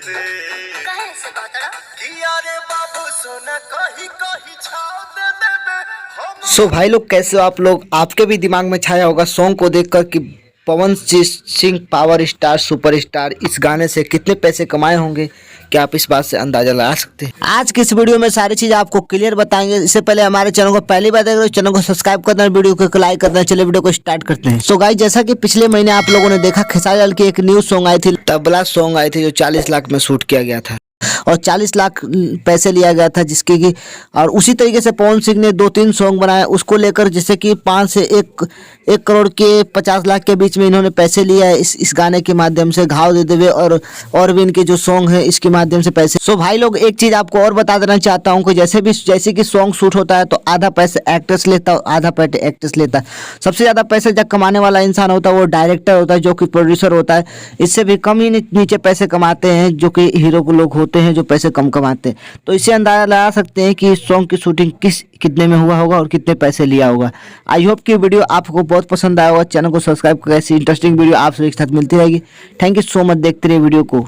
से कहे से कहतड़ा कि यारे बाबू सोना कहीं कहीं छाव दे देबे हम। सो भाई लोग कैसे हो आप लोग। आपके भी दिमाग में छाया होगा सॉन्ग को देखकर कि Pawan Singh power star super star इस गाने से कितने पैसे कमाए होंगे। क्या आप इस बात से अंदाजा लगा सकते हैं? आज की इस वीडियो में सारी चीज आपको क्लियर बताएंगे। इससे पहले हमारे चैनल को पहली बार देख रहे हो चैनल को सब्सक्राइब करना, वीडियो को लाइक करना। चलिए वीडियो को स्टार्ट करते हैं। सो गाइस, जैसा कि पिछले महीने आप लोगों ने देखा खेसारी लाल की एक न्यू सॉन्ग आई थी, तबला सॉन्ग आई थी जो 40 लाख में शूट किया गया था और 40 लाख पैसे लिया गया था जिसके की। और उसी तरीके से पवन सिंह ने 2-3 सॉन्ग बनाए उसको लेकर, जैसे कि 5 से 1 करोड़ के 50 लाख के बीच में इन्होंने पैसे लिया है इस गाने के माध्यम से। घाव दे देवे और भी इनके जो सॉन्ग है इसके माध्यम से पैसे। सो भाई लोग, एक चीज आपको और बता देना चाहता हूँ कि जैसे कि सॉन्ग शूट होता है तो आधा पैसे एक्ट्रेस लेता है, आधा पैसे एक्ट्रेस लेता है। सबसे ज्यादा पैसे जब कमाने वाला इंसान होता है वो डायरेक्टर होता है, जो कि प्रोड्यूसर होता है। इससे भी कम ही नीचे पैसे कमाते हैं जो कि हीरो को लोग होते हैं जो पैसे कम कमाते हैं। तो इससे अंदाजा लगा सकते हैं कि इस सॉन्ग की शूटिंग कितने में हुआ होगा और कितने पैसे लिया होगा। आई होप कि वीडियो आपको बहुत पसंद आया होगा। चैनल को सब्सक्राइब करके ऐसी इंटरेस्टिंग वीडियो आप सभी के साथ मिलती रहेगी। थैंक यू सो मच, देखते रहिए वीडियो को।